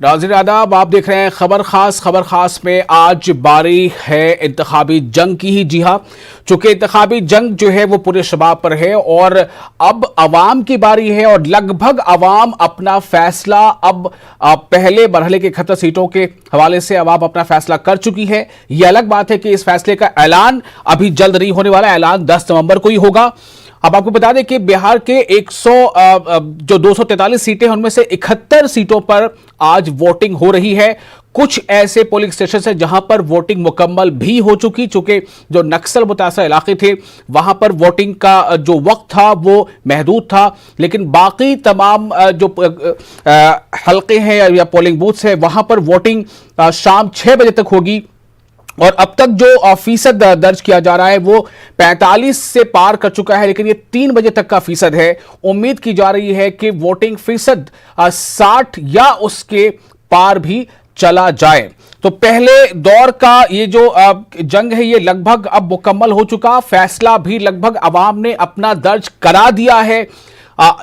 नाज़रीन आदाब, आप देख रहे हैं खबर खास में आज बारी है इंतखाबी जंग की ही। जी हाँ, चूंकि इंतखाबी जंग जो है वो पूरे शबाब पर है और अब अवाम की बारी है और लगभग अवाम अपना फैसला अब पहले मरहले के 71 सीटों के हवाले से अवाम अपना फैसला कर चुकी है। यह अलग बात है कि इस फैसले का ऐलान अभी जल्द नहीं होने वाला, ऐलान 10 नवंबर को ही होगा। अब आपको बता दें कि बिहार के 243 सीटें हैं, उनमें से 71 सीटों पर आज वोटिंग हो रही है। कुछ ऐसे पोलिंग स्टेशन है जहां पर वोटिंग मुकम्मल भी हो चुकी, चूंकि जो नक्सल मुतासर इलाके थे वहां पर वोटिंग का जो वक्त था वो महदूद था, लेकिन बाकी तमाम जो हल्के हैं या पोलिंग बूथ्स हैं वहां पर वोटिंग शाम 6 बजे तक होगी। और अब तक जो फीसद दर्ज किया जा रहा है वो 45 से पार कर चुका है, लेकिन ये 3 बजे तक का फीसद है। उम्मीद की जा रही है कि वोटिंग फीसद 60 या उसके पार भी चला जाए। तो पहले दौर का ये जो जंग है ये लगभग अब मुकम्मल हो चुका, फैसला भी लगभग अवाम ने अपना दर्ज करा दिया है,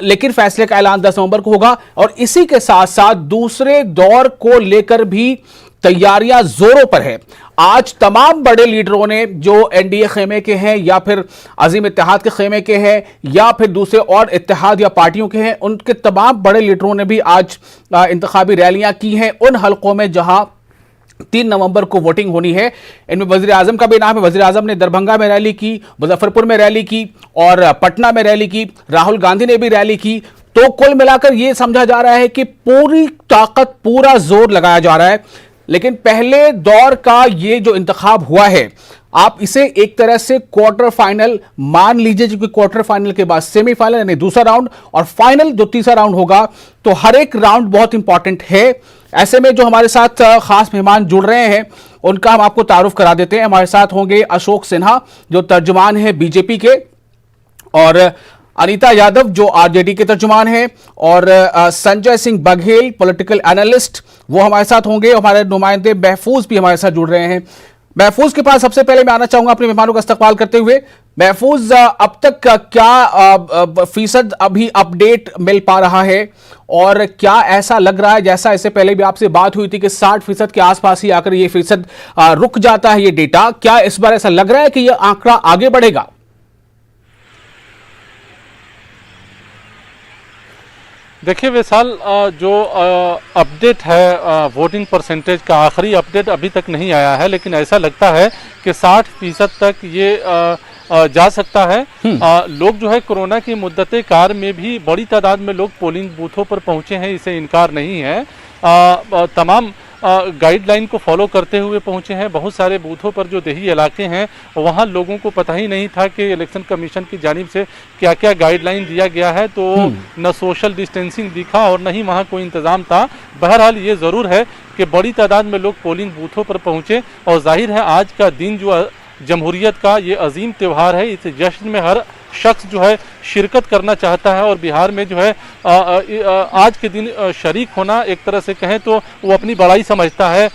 लेकिन फैसले का ऐलान 10 नवंबर को होगा। और इसी के साथ साथ दूसरे दौर को लेकर भी तैयारियां जोरों पर है। आज तमाम बड़े लीडरों ने जो एनडीए खेमे के हैं या फिर अजीम इत्तेहाद के खेमे के हैं या फिर दूसरे और इत्तेहाद या पार्टियों के हैं, उनके तमाम बड़े लीडरों ने भी आज इंतखाबी रैलियां की हैं उन हलकों में जहां 3 नवंबर को वोटिंग होनी है। इनमें वजीर आजम का भी नाम है। वजीर आजम ने दरभंगा में रैली की, मुजफ्फरपुर में रैली की और पटना में रैली की। राहुल गांधी ने भी रैली की। तो कुल मिलाकर यह समझा जा रहा है कि पूरी ताकत, पूरा जोर लगाया जा रहा है। लेकिन पहले दौर का ये जो इंतखाब हुआ है, आप इसे एक तरह से क्वार्टर फाइनल मान लीजिए, क्योंकि क्वार्टर फाइनल के बाद सेमीफाइनल यानी दूसरा राउंड और फाइनल जो तीसरा राउंड होगा, तो हर एक राउंड बहुत इंपॉर्टेंट है। ऐसे में जो हमारे साथ खास मेहमान जुड़ रहे हैं उनका हम आपको तारुफ करा देते हैं। हमारे साथ होंगे अशोक सिन्हा जो तर्जुमान है बीजेपी के, और अनीता यादव जो आरजेडी के तर्जुमान हैं, और संजय सिंह बघेल पॉलिटिकल एनालिस्ट वो हमारे साथ होंगे। हमारे नुमाइंदे महफूज भी हमारे साथ जुड़ रहे हैं। महफूज के पास सबसे पहले मैं आना चाहूंगा अपने मेहमानों का इस्तकबाल करते हुए। महफूज, अब तक क्या फीसद अभी अपडेट मिल पा रहा है और क्या ऐसा लग रहा है, जैसा इससे पहले भी आपसे बात हुई थी कि 60% के आसपास ही आकर ये फीसद रुक जाता है ये डेटा, क्या इस बार ऐसा लग रहा है कि यह आंकड़ा आगे बढ़ेगा? देखिए विशाल, जो अपडेट है वोटिंग परसेंटेज का, आखिरी अपडेट अभी तक नहीं आया है, लेकिन ऐसा लगता है कि 60% तक ये जा सकता है। लोग जो है कोरोना की मुद्दत कार में भी बड़ी तादाद में लोग पोलिंग बूथों पर पहुंचे हैं, इसे इनकार नहीं है। तमाम गाइडलाइन को फॉलो करते हुए पहुंचे हैं। बहुत सारे बूथों पर जो देही इलाके हैं वहां लोगों को पता ही नहीं था कि इलेक्शन कमीशन की जानिब से क्या क्या गाइडलाइन दिया गया है, तो न सोशल डिस्टेंसिंग दिखा और न ही वहां कोई इंतजाम था। बहरहाल ये ज़रूर है कि बड़ी तादाद में लोग पोलिंग बूथों पर पहुंचे और जाहिर है आज का दिन जो जमहूरियत का ये अजीम त्यौहार है, इस जश्न में हर शख्स जो है शिरकत करना चाहता है और बिहार में जो है आज के दिन शरीक होना एक तरह से कहें तो वो अपनी बड़ाई समझता है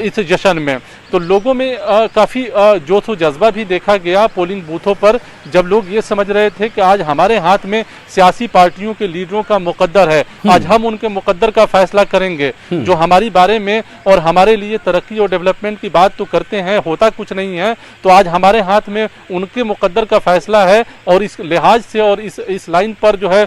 इस जश्न में। तो लोगों में काफ़ी जोश व जज्बा भी देखा गया पोलिंग बूथों पर, जब लोग ये समझ रहे थे कि आज हमारे हाथ में सियासी पार्टियों के लीडरों का मुकद्दर है, आज हम उनके मुकद्दर का फैसला करेंगे। जो हमारी बारे में और हमारे लिए तरक्की और डेवलपमेंट की बात तो करते हैं, होता कुछ नहीं है, तो आज हमारे हाथ में उनके मुकद्दर का फैसला है। और इस लिहाज से और इस लाइन पर जो है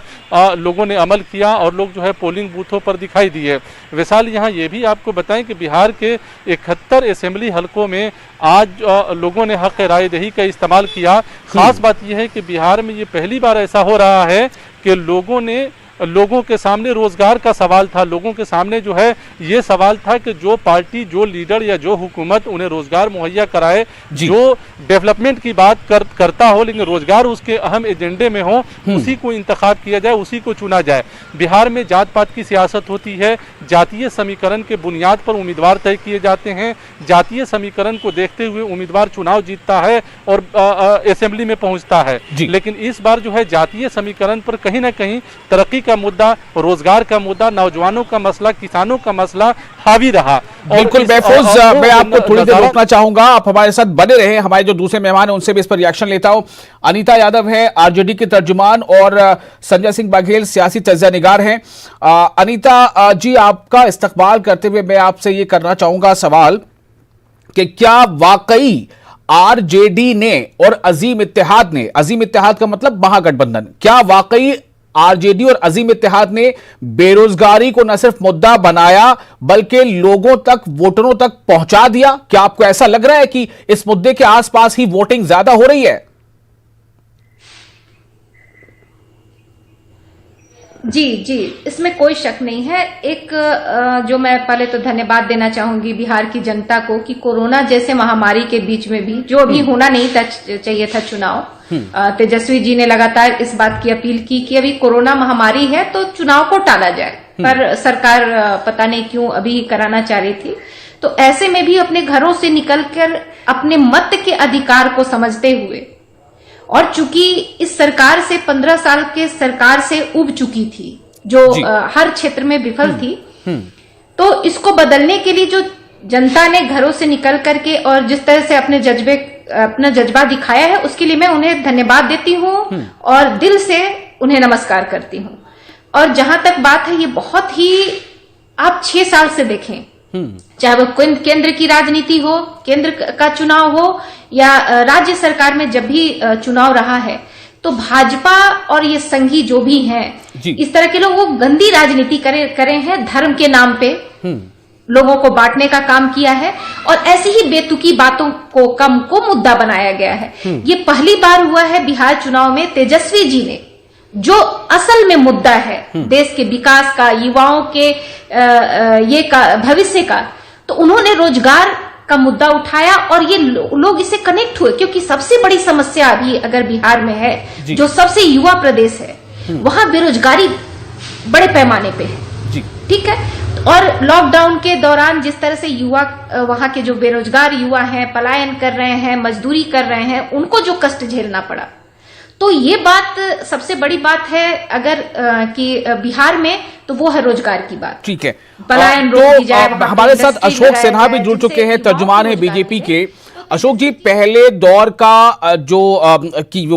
लोगों ने अमल किया और लोग जो है पोलिंग बूथों पर दिखाई दिए। विशाल, यहाँ ये भी आपको बताएं कि बिहार के 71 असेंबली हलकों में आज लोगों ने हक राय दही का इस्तेमाल किया। खास बात यह है कि बिहार में ये पहली बार ऐसा हो रहा है कि लोगों के सामने रोजगार का सवाल था। लोगों के सामने जो है ये सवाल था कि जो पार्टी, जो लीडर या जो हुकूमत उन्हें रोजगार मुहैया कराए, जो डेवलपमेंट की बात करता हो लेकिन रोजगार उसके अहम एजेंडे में हो, उसी को इंतखाब किया जाए, उसी को चुना जाए। बिहार में जात पात की सियासत होती है, जातीय समीकरण के बुनियाद पर उम्मीदवार तय किए जाते हैं, जातीय समीकरण को देखते हुए उम्मीदवार चुनाव जीतता है और असेंबली में पहुंचता है। लेकिन इस बार जो है जातीय समीकरण पर कहीं ना कहीं तरक्की का मुद्दा, रोजगार का मुद्दा, नौजवानों का मसला, किसानों का मसला हावी रहा। बिल्कुल महफूज, मैं आपको थोड़ी देर रोकना चाहूंगा, आप हमारे साथ बने रहे। हमारे जो दूसरे मेहमान हैं उनसे भी इस पर रिएक्शन लेता हूं। अनीता यादव है आरजेडी के तर्जुमान और संजय सिंह बघेल सियासी तज्ज़िया निगार हैं। अनीता जी, आपका इस्तकबाल करते हुए मैं आपसे ये करना चाहूंगा सवाल कि क्या वाकई आरजेडी ने और अजीम इत्तेहाद ने, अजीम इत्तेहाद का मतलब महागठबंधन, क्या वाकई आरजेडी और अजीम इत्तेहाद ने बेरोजगारी को न सिर्फ मुद्दा बनाया बल्कि लोगों तक, वोटरों तक पहुंचा दिया? क्या आपको ऐसा लग रहा है कि इस मुद्दे के आसपास ही वोटिंग ज्यादा हो रही है? जी जी, इसमें कोई शक नहीं है। एक जो मैं पहले तो धन्यवाद देना चाहूंगी बिहार की जनता को कि कोरोना जैसे महामारी के बीच में भी, जो अभी होना नहीं था, चाहिए था चुनाव, तेजस्वी जी ने लगातार इस बात की अपील की कि अभी कोरोना महामारी है तो चुनाव को टाला जाए, पर सरकार पता नहीं क्यों अभी ही कराना चाह रही थी। तो ऐसे में भी अपने घरों से निकलकर अपने मत के अधिकार को समझते हुए, और चूंकि इस सरकार से 15 साल के सरकार से उब चुकी थी, जो हर क्षेत्र में विफल थी, तो इसको बदलने के लिए जो जनता ने घरों से निकल करके और जिस तरह से अपना जज्बा दिखाया है, उसके लिए मैं उन्हें धन्यवाद देती हूँ और दिल से उन्हें नमस्कार करती हूँ। और जहां तक बात है, ये बहुत ही, आप 6 साल से देखें, चाहे वो केंद्र की राजनीति हो, केंद्र का चुनाव हो, या राज्य सरकार में जब भी चुनाव रहा है, तो भाजपा और ये संघी जो भी हैं, इस तरह के लोग वो गंदी राजनीति करे हैं, धर्म के नाम पे लोगों को बांटने का काम किया है, और ऐसी ही बेतुकी बातों को कम को मुद्दा बनाया गया है। ये पहली बार हुआ है बिहार चुनाव में तेजस्वी जी ने, जो असल में मुद्दा है देश के विकास का, युवाओं के ये का भविष्य का, तो उन्होंने रोजगार का मुद्दा उठाया और ये लोग इससे कनेक्ट हुए, क्योंकि सबसे बड़ी समस्या अभी अगर बिहार में है, जो सबसे युवा प्रदेश है, वहां बेरोजगारी बड़े पैमाने पे है। ठीक है, और लॉकडाउन के दौरान जिस तरह से युवा, वहां के जो बेरोजगार युवा हैं, पलायन कर रहे हैं, मजदूरी कर रहे हैं, उनको जो कष्ट झेलना पड़ा, तो ये बात सबसे बड़ी बात है अगर कि बिहार में, तो वो है रोजगार की बात। ठीक है, पलायन रोक दी जाए। हमारे साथ अशोक सिन्हा भी जुड़ चुके हैं, तर्जुमान है बीजेपी के। अशोक जी, पहले दौर का जो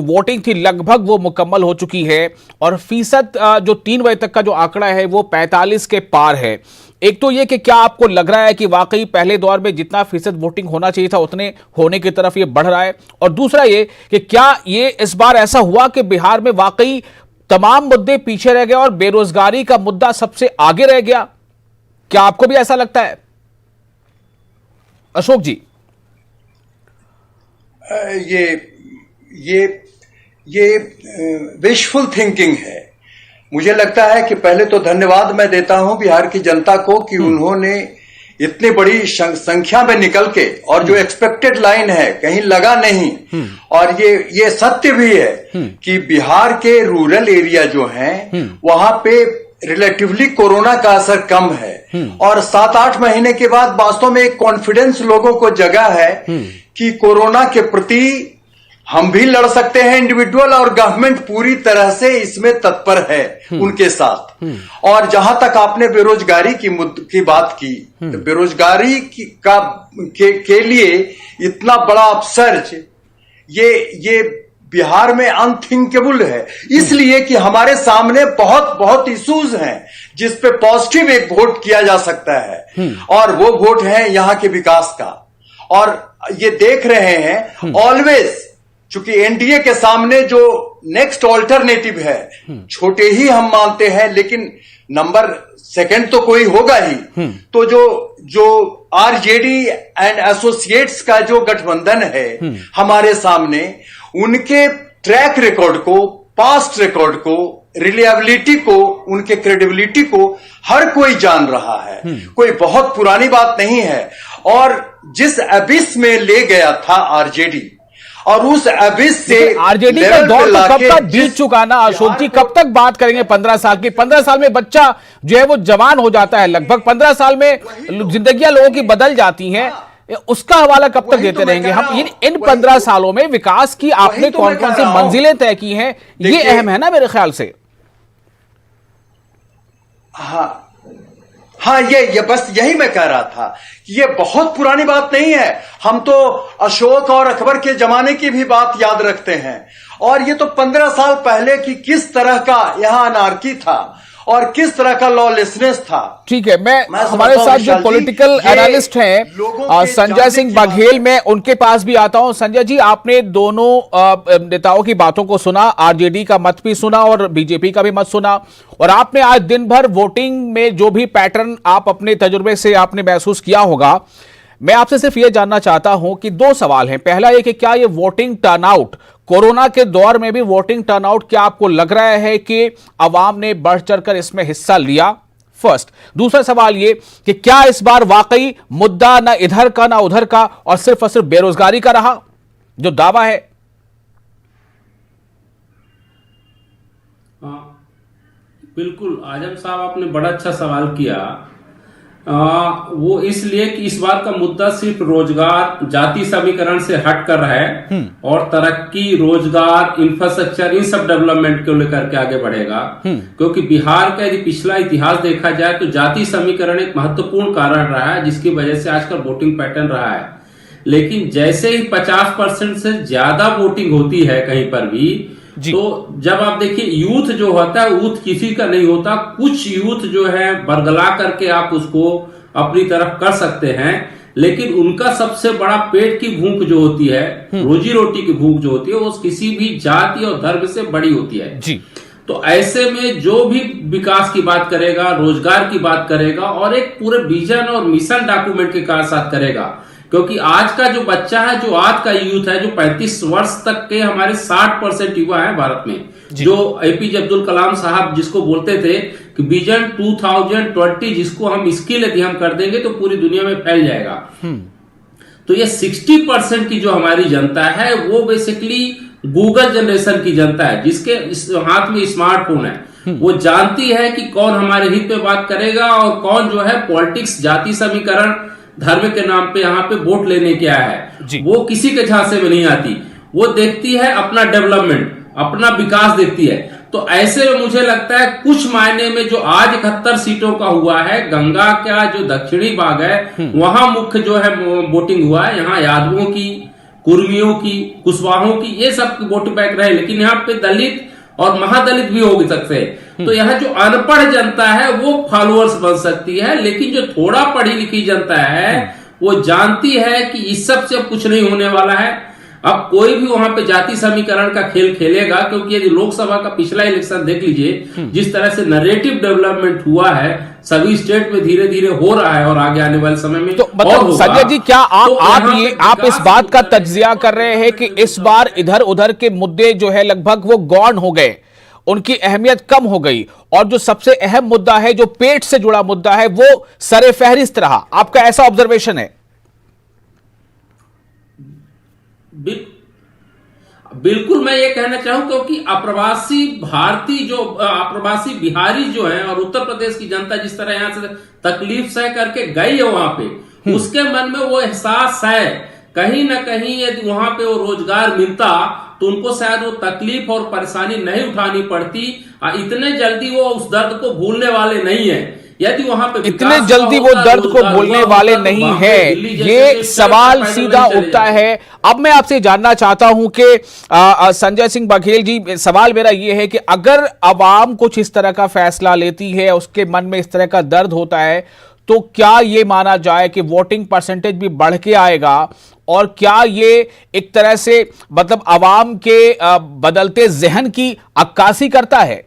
वोटिंग थी लगभग वो मुकम्मल हो चुकी है और फीसद जो 3 बजे तक का जो आंकड़ा है वो 45 के पार है। एक तो ये कि क्या आपको लग रहा है कि वाकई पहले दौर में जितना फीसद वोटिंग होना चाहिए था उतने होने की तरफ ये बढ़ रहा है, और दूसरा ये कि क्या ये इस बार ऐसा हुआ कि बिहार में वाकई तमाम मुद्दे पीछे रह गए और बेरोजगारी का मुद्दा सबसे आगे रह गया? क्या आपको भी ऐसा लगता है अशोक जी? ये विशफुल थिंकिंग है। मुझे लगता है कि पहले तो धन्यवाद मैं देता हूं बिहार की जनता को कि उन्होंने इतनी बड़ी संख्या में निकल के, और जो एक्सपेक्टेड लाइन है कहीं लगा नहीं, और ये सत्य भी है कि बिहार के रूरल एरिया जो हैं वहां पे रिलेटिवली कोरोना का असर कम है, और 7-8 महीने के बाद वास्तव में एक कॉन्फिडेंस लोगों को जगा है कि कोरोना के प्रति हम भी लड़ सकते हैं इंडिविजुअल, और गवर्नमेंट पूरी तरह से इसमें तत्पर है उनके साथ। और जहां तक आपने बेरोजगारी की बात की, तो बेरोजगारी के लिए इतना बड़ा अपसर्ज ये बिहार में अनथिंकेबल है, इसलिए कि हमारे सामने बहुत बहुत इश्यूज हैं जिस पे पॉजिटिव एक वोट किया जा सकता है, और वो वोट है यहाँ के विकास का। और ये देख रहे हैं ऑलवेज, चूंकि एनडीए के सामने जो नेक्स्ट ऑल्टरनेटिव है, छोटे ही हम मानते हैं लेकिन नंबर सेकंड तो कोई होगा ही, तो जो आरजेडी एंड एसोसिएट्स का जो गठबंधन है हमारे सामने, उनके ट्रैक रिकॉर्ड को, पास्ट रिकॉर्ड को, रिलायबिलिटी को, उनके क्रेडिबिलिटी को हर कोई जान रहा है। कोई बहुत पुरानी बात नहीं है। और जिस एबिस में ले गया था आरजेडी, और उस एबिस से आरजेडी का दौर तो कब तक बीत चुका ना अशोक जी? कब तक बात करेंगे 15 साल की? 15 साल में बच्चा जो है वो जवान हो जाता है, लगभग 15 साल में जिंदगियां लोगों की बदल जाती हैं, उसका हवाला कब तक देते रहेंगे हम? इन 15 सालों में विकास की आपने कौन कौन सी मंजिलें तय की हैं, ये अहम है ना मेरे ख्याल से। हाँ हाँ, ये बस यही मैं कह रहा था कि ये बहुत पुरानी बात नहीं है। हम तो अशोक और अकबर के जमाने की भी बात याद रखते हैं, और ये तो 15 साल पहले की किस तरह का यहाँ अनार्की था और किस तरह का लॉलेसनेस था। ठीक है, मैं हमारे साथ जो पॉलिटिकल एनालिस्ट हैं संजय सिंह बघेल, मैं उनके पास भी आता हूं। संजय जी, आपने दोनों नेताओं की बातों को सुना, आरजेडी का मत भी सुना और बीजेपी का भी मत सुना, और आपने आज दिन भर वोटिंग में जो भी पैटर्न आप अपने तजुर्बे से आपने महसूस किया होगा, मैं आपसे सिर्फ यह जानना चाहता हूं कि दो सवाल हैं। पहला यह कि क्या ये वोटिंग टर्नआउट, कोरोना के दौर में भी वोटिंग टर्नआउट, क्या आपको लग रहा है कि अवाम ने बढ़ चढ़कर इसमें हिस्सा लिया? फर्स्ट। दूसरा सवाल ये कि क्या इस बार वाकई मुद्दा ना इधर का ना उधर का और सिर्फ बेरोजगारी का रहा जो दावा है? बिल्कुल आजम साहब, आपने बड़ा अच्छा सवाल किया। वो इसलिए कि इस बार का मुद्दा सिर्फ रोजगार, जाति समीकरण से हट कर है और तरक्की, रोजगार, इंफ्रास्ट्रक्चर, इन सब डेवलपमेंट को लेकर के आगे बढ़ेगा। क्योंकि बिहार का यदि पिछला इतिहास देखा जाए तो जाति समीकरण एक महत्वपूर्ण कारण रहा है, जिसकी वजह से आज का वोटिंग पैटर्न रहा है। लेकिन जैसे ही 50% से ज्यादा वोटिंग होती है कहीं पर भी, तो जब आप देखिए यूथ जो होता है, यूथ किसी का नहीं होता, कुछ यूथ जो है बरगला करके आप उसको अपनी तरफ कर सकते हैं, लेकिन उनका सबसे बड़ा पेट की भूख जो होती है, रोजी रोटी की भूख जो होती है, वो किसी भी जाति और धर्म से बड़ी होती है जी। तो ऐसे में जो भी विकास की बात करेगा, रोजगार की बात करेगा और एक पूरे विजन और मिशन डॉक्यूमेंट के साथ करेगा, क्योंकि आज का जो बच्चा है, जो आज का यूथ है, जो 35 वर्ष तक के हमारे 60% युवा है भारत में, जो एपीजे अब्दुल कलाम साहब जिसको बोलते थे कि विजन 2020, जिसको हम स्किल यदि हम कर देंगे तो पूरी दुनिया में फैल जाएगा। तो ये 60% की जो हमारी जनता है वो बेसिकली गूगल जनरेशन की जनता है, जिसके हाथ में स्मार्टफोन है। वो जानती है कि कौन हमारे हित पे बात करेगा और कौन जो है पॉलिटिक्स, जाति समीकरण, धर्म के नाम पे यहाँ पे वोट लेने क्या है। वो किसी के झांसे में नहीं आती, वो देखती है अपना डेवलपमेंट, अपना विकास देखती है। तो ऐसे में मुझे लगता है कुछ मायने में जो आज 71 सीटों का हुआ है, गंगा का जो दक्षिणी भाग है वहां मुख्य जो है वोटिंग हुआ है। यहाँ यादवों की, कुर्मियों की, कुशवाहों की, ये सब वोट बैंक रहे, लेकिन यहाँ पे दलित और महादलित भी हो सकते हैं। तो यहाँ जो अनपढ़ जनता है वो फॉलोअर्स बन सकती है, लेकिन जो थोड़ा पढ़ी लिखी जनता है वो जानती है कि इस सब से कुछ नहीं होने वाला है। अब कोई भी वहां पे जाति समीकरण का खेल खेलेगा, क्योंकि यदि लोकसभा का पिछला इलेक्शन देख लीजिए, जिस तरह से नैरेटिव डेवलपमेंट हुआ है सभी स्टेट में, धीरे धीरे हो रहा है और आगे आने वाले समय में तो मतलब संजय जी, क्या आप इस बात का तज्जिया कर रहे हैं कि इस बार इधर उधर के मुद्दे जो है लगभग वो गौण हो गए, उनकी अहमियत कम हो गई, और जो सबसे अहम मुद्दा है, जो पेट से जुड़ा मुद्दा है, वो सरे फहरिस्त रहा? आपका ऐसा ऑब्जर्वेशन है? बिल्कुल मैं ये कहना चाहूं, क्योंकि अप्रवासी भारतीय जो अप्रवासी बिहारी जो है और उत्तर प्रदेश की जनता जिस तरह यहां से तकलीफ सह करके गई है वहां पे, उसके मन में वो एहसास है कहीं ना कहीं यदि वहां पे वो रोजगार मिलता तो उनको शायद वो तकलीफ और परेशानी नहीं उठानी पड़ती। इतने जल्दी वो उस दर्द को भूलने वाले नहीं है। यदि वहां पे इतने जल्दी वो दर्द को भूलने वाले नहीं है, ये सवाल सीधा उठता है। अब मैं आपसे जानना चाहता हूं कि संजय सिंह बघेल जी, सवाल मेरा ये है कि अगर अवाम कुछ इस तरह का फैसला लेती है, उसके मन में इस तरह का दर्द होता है, तो क्या ये माना जाए कि वोटिंग परसेंटेज भी बढ़ के आएगा? और क्या ये एक तरह से मतलब अवाम के बदलते जहन की अक्कासी करता है?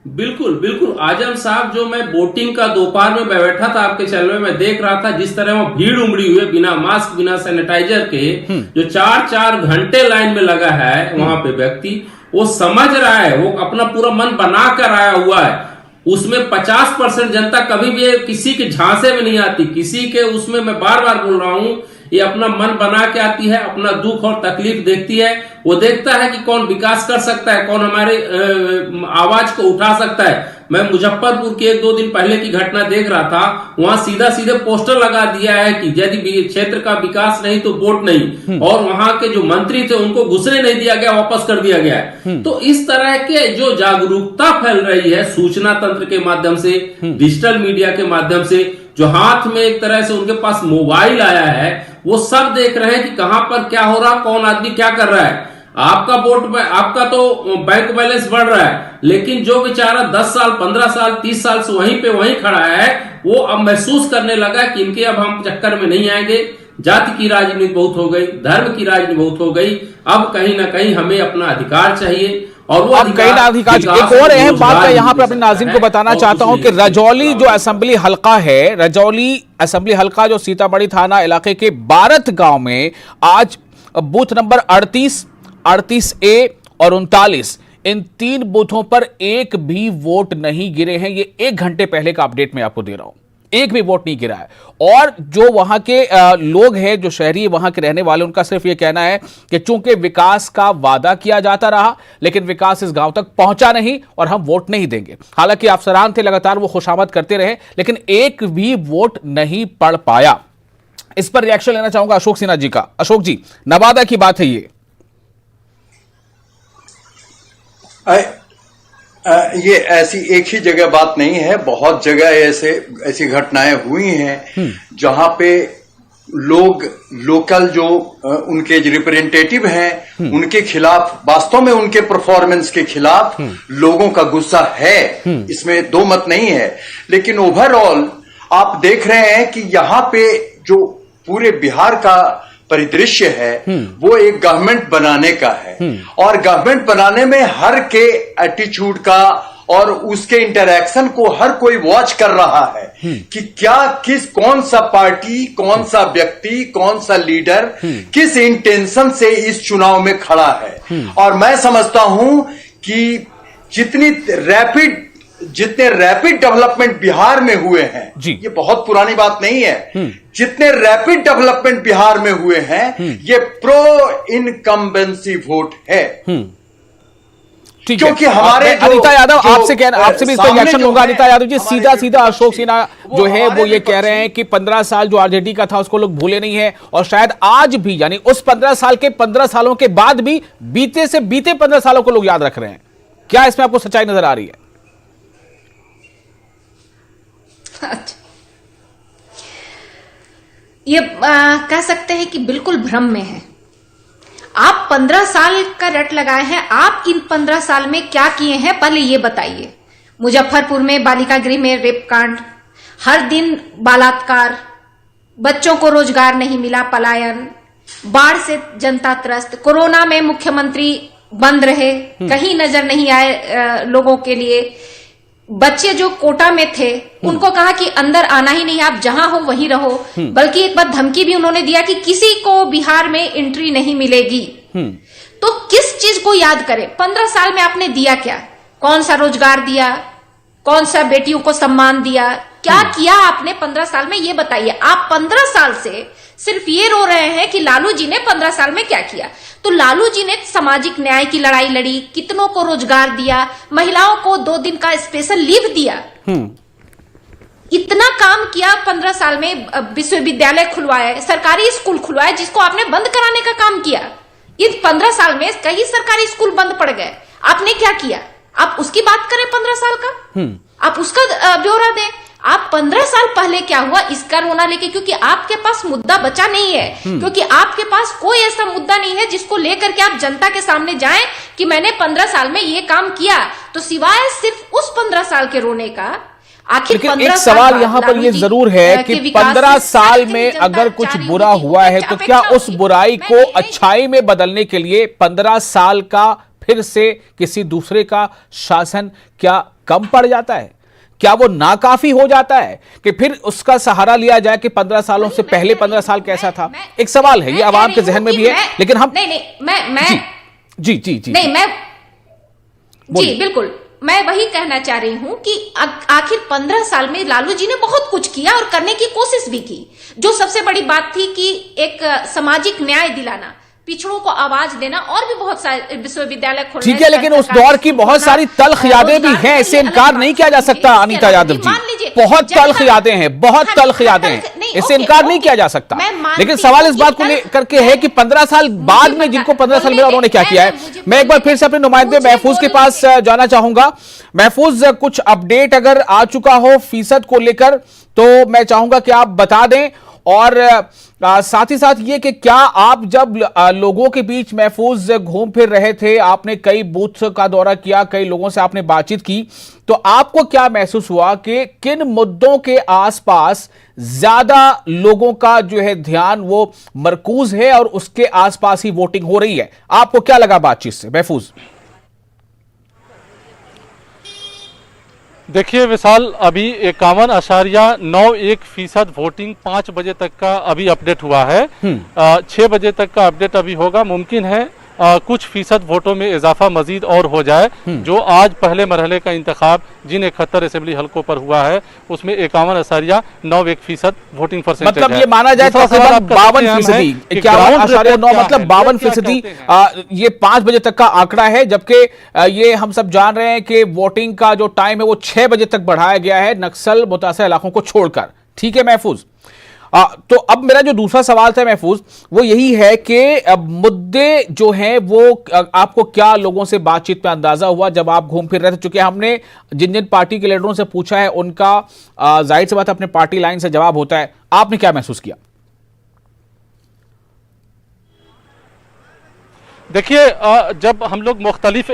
बिल्कुल बिल्कुल आजम साहब, जो मैं वोटिंग का दोपहर में बैठा था आपके चैनल में, मैं देख रहा था जिस तरह वो भीड़ उमड़ी हुई है बिना मास्क, बिना सैनिटाइजर के, जो 4-4 घंटे लाइन में लगा है वहां पे व्यक्ति, वो समझ रहा है, वो अपना पूरा मन बना कर आया हुआ है। उसमें 50% जनता कभी भी किसी के झांसे में नहीं आती, किसी के उसमें, मैं बार बार बोल रहा हूं, ये अपना मन बना के आती है, अपना दुख और तकलीफ देखती है। वो देखता है कि कौन विकास कर सकता है, कौन हमारे आवाज को उठा सकता है। मैं मुजफ्फरपुर के 1-2 दिन पहले की घटना देख रहा था, वहां सीधा सीधे पोस्टर लगा दिया है कि यदि क्षेत्र का विकास नहीं तो वोट नहीं, और वहां के जो मंत्री थे उनको घुसने नहीं दिया गया, वापस कर दिया गया है। तो इस तरह के जो जागरूकता फैल रही है सूचना तंत्र के माध्यम से, डिजिटल मीडिया के माध्यम से, जो हाथ में एक तरह से उनके पास मोबाइल आया है, वो सब देख रहे हैं कि कहां पर क्या हो रहा, कौन आदमी क्या कर रहा है। आपका वोट, आपका तो बैंक बैलेंस बढ़ रहा है, लेकिन जो बेचारा 10 साल 15 साल 30 साल से वहीं खड़ा है, वो अब महसूस करने लगा कि इनके अब हम चक्कर में नहीं आएंगे। जाति की राजनीति बहुत हो गई, धर्म की राजनीति बहुत हो गई, अब कहीं ना कहीं हमें अपना अधिकार चाहिए। और वो अधिकार एक और अहम बात मैं यहाँ पर अपने नाज़रीन को बताना चाहता हूं कि रजौली जो असेंबली हलका है, रजौली असेंबली हलका जो सीतामढ़ी थाना इलाके के बारत गांव में आज बूथ नंबर 38A और 39, इन 3 बूथों पर एक भी वोट नहीं गिरे हैं। ये 1 घंटे पहले का अपडेट मैं आपको दे रहा हूं, एक भी वोट नहीं गिरा है। और जो वहां के लोग हैं, जो शहरी वहां के रहने वाले, उनका सिर्फ ये कहना है कि चूंकि विकास का वादा किया जाता रहा लेकिन विकास इस गांव तक पहुंचा नहीं और हम वोट नहीं देंगे। हालांकि अफसरान थे, लगातार वो खुशामद करते रहे, लेकिन एक भी वोट नहीं पड़ पाया। इस पर रिएक्शन लेना चाहूंगा अशोक सिन्हा जी का। अशोक जी, नवादा की बात है ये ऐसी एक ही जगह बात नहीं है, बहुत जगह ऐसी घटनाएं हुई हैं जहां पे लोग लोकल जो उनके रिप्रेजेंटेटिव हैं उनके खिलाफ, वास्तव में उनके परफॉर्मेंस के खिलाफ लोगों का गुस्सा है, इसमें दो मत नहीं है। लेकिन ओवरऑल आप देख रहे हैं कि यहां पे जो पूरे बिहार का परिदृश्य है वो एक गवर्नमेंट बनाने का है, और गवर्नमेंट बनाने में हर के एटीट्यूड का और उसके इंटरैक्शन को हर कोई वॉच कर रहा है कि क्या कौन सा पार्टी, कौन सा व्यक्ति, कौन सा लीडर किस इंटेंशन से इस चुनाव में खड़ा है। और मैं समझता हूं कि जितने रैपिड डेवलपमेंट बिहार में हुए हैं, ये बहुत पुरानी बात नहीं है, जितने रैपिड डेवलपमेंट बिहार में हुए हैं ये प्रो इनकम्बेंसी वोट है। क्योंकि हमारे अनिता यादव, आपसे भी इस पर रिएक्शन लूंगा। अनिता यादव जी, सीधा अशोक सिन्हा जो है वो ये कह रहे हैं कि 15 साल जो आरजेडी का था उसको लोग भूले नहीं है, और शायद आज भी, यानी उस 15 साल के 15 सालों के बाद भी बीते 15 सालों को लोग याद रख रहे हैं। क्या इसमें आपको सच्चाई नजर आ रही है? ये कह सकते हैं कि बिल्कुल भ्रम में है। आप 15 साल का रट लगाए हैं, आप इन 15 साल में क्या किए हैं पहले ये बताइए। मुजफ्फरपुर में बालिका गृह में रेप कांड, हर दिन बलात्कार, बच्चों को रोजगार नहीं मिला, पलायन, बाढ़ से जनता त्रस्त, कोरोना में मुख्यमंत्री बंद रहे, कहीं नजर नहीं आए लोगों के लिए। बच्चे जो कोटा में थे उनको कहा कि अंदर आना ही नहीं, आप जहां हो वहीं रहो, बल्कि एक बार धमकी भी उन्होंने दिया कि किसी को बिहार में एंट्री नहीं मिलेगी। तो किस चीज को याद करें? 15 साल में आपने दिया क्या? कौन सा रोजगार दिया? कौन सा बेटियों को सम्मान दिया? क्या किया आपने 15 साल में, ये बताइए। आप 15 साल से सिर्फ ये रो रहे हैं कि लालू जी ने 15 साल में क्या किया। तो लालू जी ने सामाजिक न्याय की लड़ाई लड़ी, कितनों को रोजगार दिया, महिलाओं को 2 दिन का स्पेशल लीव दिया, इतना काम किया 15 साल में। विश्वविद्यालय खुलवाए, सरकारी स्कूल खुलवाए जिसको आपने बंद कराने का काम किया। इन 15 साल में कई सरकारी स्कूल बंद पड़ गए, आपने क्या किया? आप उसकी बात करें 15 साल का, आप उसका ब्यौरा दें। आप 15 साल पहले क्या हुआ इसका रोना लेके, क्योंकि आपके पास मुद्दा बचा नहीं है, क्योंकि आपके पास कोई ऐसा मुद्दा नहीं है जिसको लेकर के आप जनता के सामने जाएं कि मैंने 15 साल में ये काम किया। तो सिवाय सिर्फ उस 15 साल के रोने का, आखिर लेकिन एक सवाल यहाँ पर ये जरूर है कि 15 साल में अगर कुछ बुरा हुआ है तो क्या उस बुराई को अच्छाई में बदलने के लिए 15 साल का फिर से किसी दूसरे का शासन क्या कम पड़ जाता है? क्या वो नाकाफी हो जाता है कि फिर उसका सहारा लिया जाए कि 15 सालों से पहले 15 साल कैसा था? एक सवाल है, ये आवाम के जहन में भी है, लेकिन हम जी बिल्कुल, मैं वही कहना चाह रही हूं कि आखिर 15 साल में लालू जी ने बहुत कुछ किया और करने की कोशिश भी की। जो सबसे बड़ी बात थी कि एक सामाजिक न्याय दिलाना, पिछड़ों को आवाज देना, और भी बहुत सारे विश्वविद्यालय खोलने। ठीक है, लेकिन उस दौर की बहुत सारी तल्ख यादें भी हैं, इससे इनकार नहीं किया जा सकता अनीता यादव जी। बहुत तल्ख यादें हैं, बहुत तल्ख यादें हैं, इससे इनकार नहीं किया जा सकता। लेकिन सवाल इस बात को लेकर के है कि 15 साल बाद में जिनको 15 साल मिला उन्होंने क्या किया है। मैं एक बार फिर से अपने नुमाइंदे महफूज के पास जाना चाहूंगा। महफूज, कुछ अपडेट अगर आ चुका हो फीसद को लेकर तो मैं चाहूंगा कि आप बता दें, और साथ ही साथ ये कि क्या आप जब लोगों के बीच महफूज घूम फिर रहे थे, आपने कई बूथ का दौरा किया, कई लोगों से आपने बातचीत की, तो आपको क्या महसूस हुआ कि किन मुद्दों के आसपास ज्यादा लोगों का जो है ध्यान वो मरकूज है और उसके आसपास ही वोटिंग हो रही है? आपको क्या लगा बातचीत से महफूज? देखिए विशाल, अभी 51.91% वोटिंग 5 बजे तक का अभी अपडेट हुआ है। 6 बजे तक का अपडेट अभी होगा। मुमकिन है कुछ फीसद वोटों में इजाफा मजीद और हो जाए। जो आज पहले मरहले का इंतखाब जिन 71 असेंबली हल्कों पर हुआ है उसमें 51.91% वोटिंग परसेंटेज मतलब ये माना जाए तकरीबन 52%, 51.9 मतलब 52%। ये 5 बजे तक का आंकड़ा है, जबकि ये हम सब जान रहे हैं कि वोटिंग का जो टाइम है वो 6 बजे तक बढ़ाया गया है नक्सल मुतासर इलाकों को छोड़कर। ठीक है महफूज, तो अब मेरा जो दूसरा सवाल था महफूज वो यही है कि मुद्दे जो हैं वो आपको क्या लोगों से बातचीत में अंदाजा हुआ जब आप घूम फिर रहे थे? चूंकि हमने जिन जिन पार्टी के लीडरों से पूछा है उनका जाहिर सी बात अपने पार्टी लाइन से जवाब होता है, आपने क्या महसूस किया? देखिए, जब हम लोग मुख्तलिफ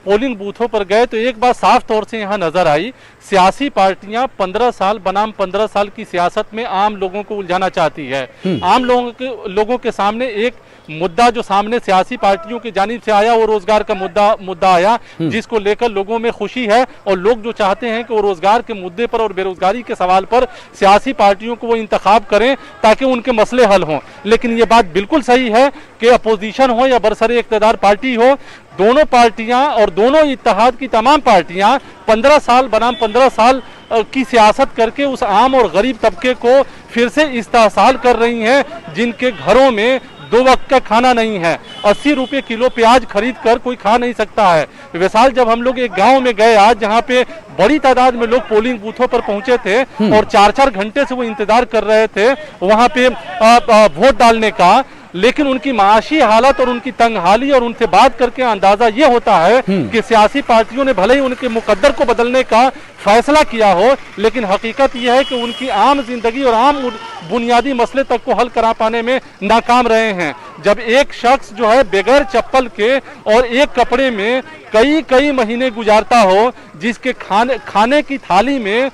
पोलिंग बूथों पर गए तो एक बात साफ तौर से यहाँ नजर आई, सियासी पार्टियां 15 साल बनाम 15 साल की सियासत में आम लोगों को उलझाना चाहती है। आम लोगों के सामने एक मुद्दा जो सामने सियासी पार्टियों की जानिब से आया वो रोजगार का मुद्दा आया, जिसको लेकर लोगों में खुशी है और लोग जो चाहते हैं कि वो रोजगार के मुद्दे पर और बेरोजगारी के सवाल पर सियासी पार्टियों को वो इंतखाब करें ताकि उनके मसले हल हों। लेकिन ये बात बिल्कुल सही है कि अपोजिशन हो या बरसरे इक़्तिदार पार्टी हो, दोनों पार्टियां और दोनों इत्तेहाद की तमाम पार्टियां 15 साल बनाम 15 साल की सियासत करके उस आम और गरीब तबके को फिर से इस्तेहसाल कर रही हैं जिनके घरों में 2 वक्त का खाना नहीं है। 80 रुपये किलो प्याज खरीद कर कोई खा नहीं सकता है। विशाल, जब हम लोग एक गांव में गए आज जहां पे बड़ी तादाद में लोग पोलिंग बूथों पर पहुंचे थे और 4-4 घंटे से वो इंतजार कर रहे थे वहां पे वोट डालने का, लेकिन उनकी माशी हालत और उनकी तंगहाली और उनसे बात करके अंदाजा ये होता है कि सियासी पार्टियों ने भले ही उनके मुकद्दर को बदलने का फैसला किया हो, लेकिन हकीकत यह है कि उनकी आम जिंदगी और आम बुनियादी मसले तक को हल करा पाने में नाकाम रहे हैं। जब एक शख्स जो है बगैर चप्पल के और एक कपड़े में कई महीने गुजारता हो, जिसके खाने की थाली में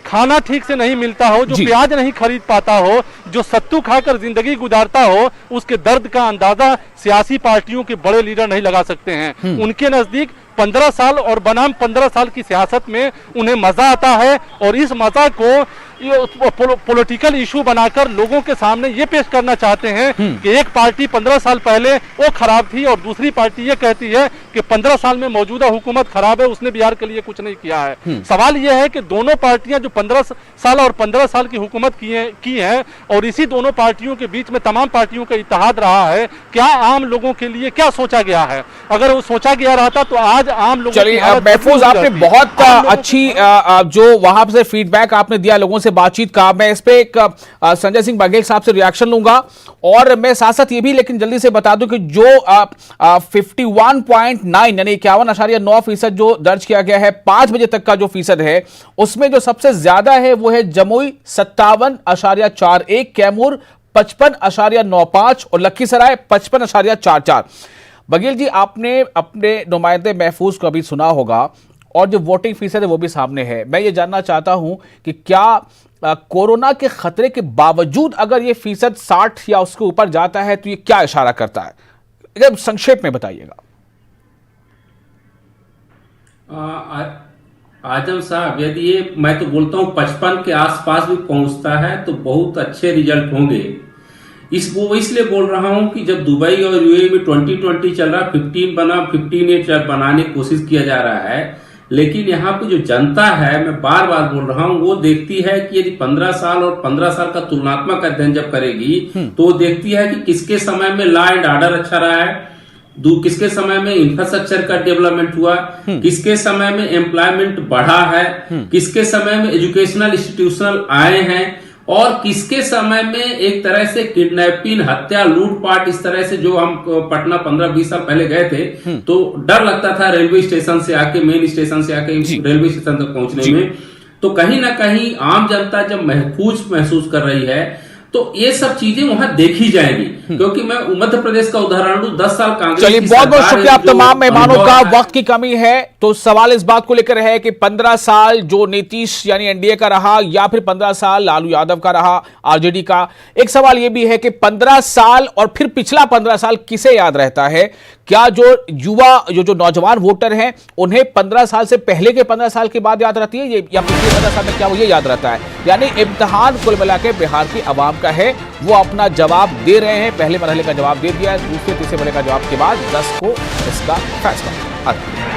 खाना ठीक से नहीं मिलता हो, जो प्याज नहीं खरीद पाता हो, जो सत्तू खाकर जिंदगी गुजारता हो, उसके दर्द का अंदाजा सियासी पार्टियों के बड़े लीडर नहीं लगा सकते हैं। उनके नजदीक 15 साल और बनाम 15 साल की सियासत में उन्हें मजा आता है और इस मजा को पॉलिटिकल इशू बनाकर लोगों के सामने ये पेश करना चाहते हैं कि एक पार्टी 15 साल पहले वो खराब थी और दूसरी पार्टी ये कहती है कि 15 साल में मौजूदा हुकूमत खराब है, उसने बिहार के लिए कुछ नहीं किया है। सवाल यह है कि दोनों पार्टियां जो 15 साल और 15 साल की हुकूमत की है और इसी दोनों पार्टियों के बीच में तमाम पार्टियों का इत्तेहाद रहा है, क्या आम लोगों के लिए क्या सोचा गया है? अगर वो सोचा गया रहता तो आज आम लोगों चलिए, महफूज आपने बहुत अच्छी जो वहां से फीडबैक आपने दिया लोगों से बातचीत का, मैं इस पे एक संजय सिंह बघेल साहब से रिएक्शन लूंगा और मैं साथ साथ ये भी लेकिन जल्दी से बता दूं कि जो 51.9 यानी 51.9% जो दर्ज किया गया है 5 बजे तक का जो फीसद है उसमें जो सबसे ज्यादा है वो है जमुई 57.41, कैमूर 55.95 और लखीसराय 55.44। बघेल जी, आपने अपने नुमाइंदे महफूज को अभी सुना होगा और जो वोटिंग फीसद है वो भी सामने है। मैं ये जानना चाहता हूं कि क्या कोरोना के खतरे के बावजूद अगर ये फीसद 60 या उसके ऊपर जाता है तो ये क्या इशारा करता है? एकदम संक्षेप में बताइएगा। आजम साहब, यदि ये मैं तो बोलता हूं 55 के आसपास भी पहुंचता है तो बहुत अच्छे रिजल्ट होंगे। इसलिए बोल रहा हूं कि जब दुबई और यूएई में 2020 चल रहा, 15 बनाने की कोशिश किया जा रहा है, लेकिन यहाँ पे जो जनता है, मैं बार बार बोल रहा हूँ, वो देखती है कि यदि 15 साल और 15 साल का तुलनात्मक अध्ययन जब करेगी तो वो देखती है कि किसके समय में लॉ एंड ऑर्डर अच्छा रहा है, किसके समय में इंफ्रास्ट्रक्चर का डेवलपमेंट हुआ, किसके समय में एम्प्लॉयमेंट बढ़ा है, किसके समय में एजुकेशनल इंस्टीट्यूशनल आए हैं, और किसके समय में एक तरह से किडनैपिंग, हत्या, लूटपाट, इस तरह से जो हम पटना 15-20 साल पहले गए थे तो डर लगता था रेलवे स्टेशन से आके, मेन स्टेशन से आके रेलवे स्टेशन तक पहुंचने में। तो कहीं ना कहीं आम जनता जब महफूज महसूस कर रही है तो ये सब चीजें वहां देखी जाएंगी, क्योंकि मैं मध्य प्रदेश का उदाहरण लूं, 10 साल कांग्रेस। चलिए, बहुत बहुत शुक्रिया आप तमाम मेहमानों का। वक्त की कमी है तो सवाल इस बात को लेकर है कि 15 साल जो नीतीश यानी एनडीए का रहा या फिर 15 साल लालू यादव का रहा आरजेडी का। एक सवाल यह भी है कि 15 साल और फिर पिछला 15 साल किसे याद रहता है? क्या जो युवा जो नौजवान वोटर हैं उन्हें 15 साल से पहले के 15 साल की बात याद रहती है या पिछले 15 साल में क्या वो ये याद रहता है? यानी इम्तिहान कुल मिला के बिहार की आवाम का है, वो अपना जवाब दे रहे हैं। पहले मरहले का जवाब दे दिया है, दूसरे तीसरे मरहले का जवाब के बाद 10 को इसका फैसला।